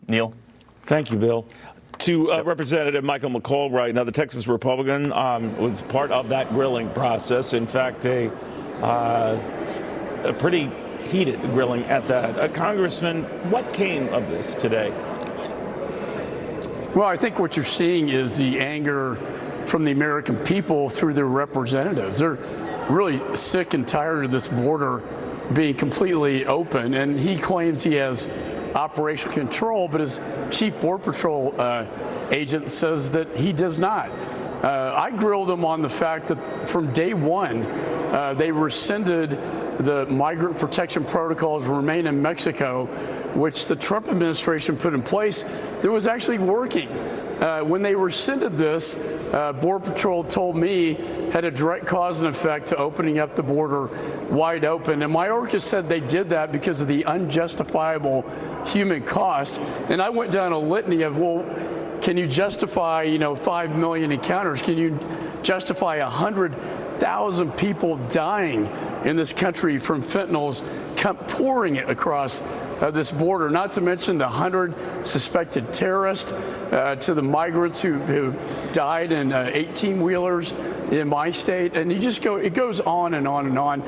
Neil? Thank you, Bill. To Representative Michael McCaul right now, the Texas Republican was part of that grilling process. In fact, a pretty heated grilling at that. Congressman, what came of this today? Well, I think what you're seeing is the anger from the American people through their representatives. They're really sick and tired of this border being completely open, and he claims he has operational control, but his chief Border Patrol agent says that he does not. I grilled him on the fact that from day one, they rescinded the migrant protection protocols remain in Mexico, which the Trump administration put in place that was actually working. When they rescinded this, Border Patrol told me had a direct cause and effect to opening up the border wide open. And Mayorkas said they did that because of the unjustifiable human cost. And I went down a litany of, well, can you justify, 5 million encounters? Can you justify 100,000 people dying in this country from fentanyls pouring it across this border, not to mention the 100 suspected terrorists, to the migrants who died in 18-wheelers in my state, and it goes on and on and on.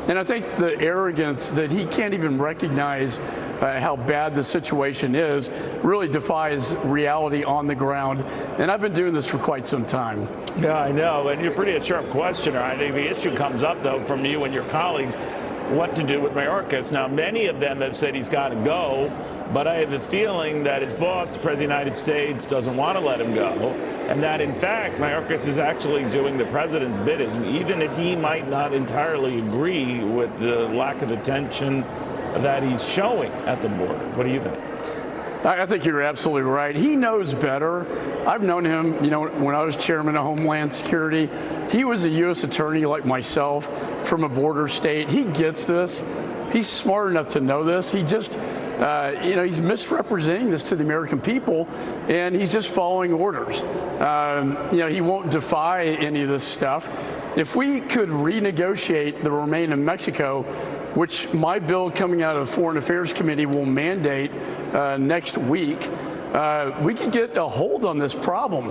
And I think the arrogance that he can't even recognize how bad the situation is really defies reality on the ground. And I've been doing this for quite some time. Yeah, I know, and you're pretty a sharp questioner. I think the issue comes up, though, from you and your colleagues, what to do with Mayorkas. Now, many of them have said he's got to go, but I have a feeling that his boss, the President of the United States, doesn't want to let him go, and that, in fact, Mayorkas is actually doing the president's bidding, even if he might not entirely agree with the lack of attention that he's showing at the border. What do you think? I think you're absolutely right. He knows better. I've known him, when I was chairman of Homeland Security. He was a U.S. attorney like myself from a border state. He gets this. He's smart enough to know this. He just, he's misrepresenting this to the American people, and he's just following orders. He won't defy any of this stuff. If we could renegotiate the Remain in Mexico, which my bill coming out of the Foreign Affairs Committee will mandate next week, we could get a hold on this problem.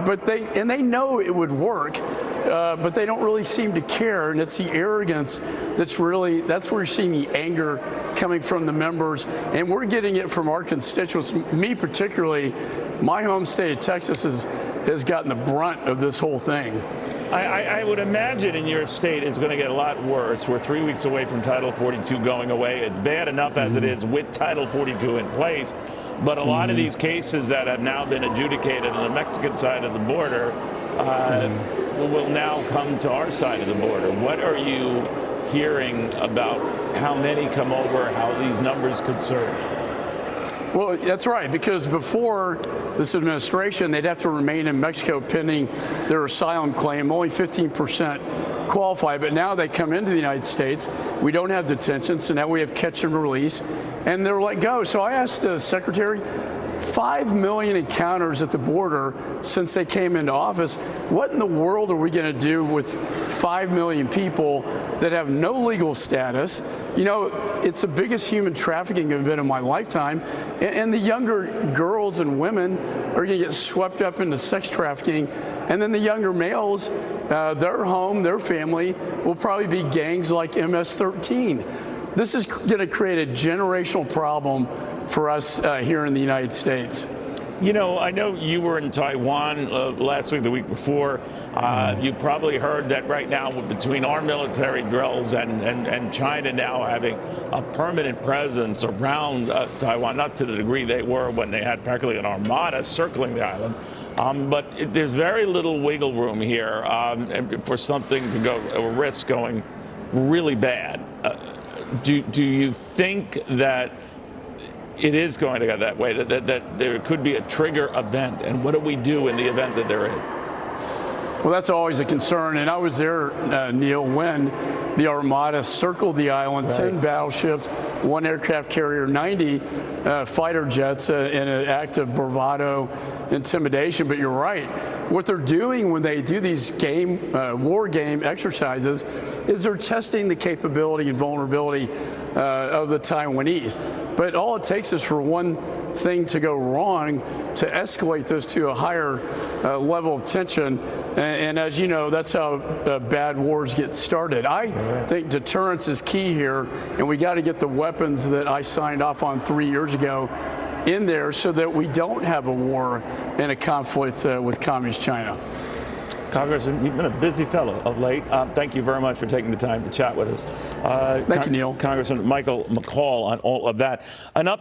But they know it would work, but they don't really seem to care. And it's the arrogance that's where you're seeing the anger coming from the members. And we're getting it from our constituents, me particularly. My home state of Texas has gotten the brunt of this whole thing. I would imagine in your state it's going to get a lot worse. We're 3 weeks away from Title 42 going away. It's bad enough as it is with Title 42 in place. But a lot of these cases that have now been adjudicated on the Mexican side of the border will now come to our side of the border. What are you hearing about how many come over, how these numbers could surge? Well, that's right, because before this administration, they'd have to remain in Mexico pending their asylum claim. Only 15% qualify, but now they come into the United States. We don't have detention, so now we have catch and release, and they're let go. So I asked the secretary, 5 million encounters at the border since they came into office. What in the world are we going to do with 5 million people that have no legal status? It's the biggest human trafficking event of my lifetime, and the younger girls and women are going to get swept up into sex trafficking, and then the younger males, their home, their family, will probably be gangs like MS-13. This is going to create a generational problem for us here in the United States. I know you were in Taiwan last week, the week before. You probably heard that right now, between our military drills and China now having a permanent presence around Taiwan, not to the degree they were when they had practically an armada circling the island. But there's very little wiggle room here for something to go, a risk going really bad. Do you think that it is going to go that way, that there could be a trigger event? And what do we do in the event that there is? Well, that's always a concern. And I was there, Neil, when the Armada circled the island, right. 10 battleships, 1 aircraft carrier, 90 fighter jets in an act of bravado, intimidation. But you're right. What they're doing when they do these war game exercises is they're testing the capability and vulnerability of the Taiwanese. But all it takes is for one thing to go wrong to escalate this to a higher level of tension. And as you know, that's how bad wars get started. I think deterrence is key here, and we got to get the weapons that I signed off on 3 years ago in there so that we don't have a war and a conflict with Communist China. Congressman, you've been a busy fellow of late. Thank you very much for taking the time to chat with us. Thank you, Neil. Congressman McCaul on all of that. An update.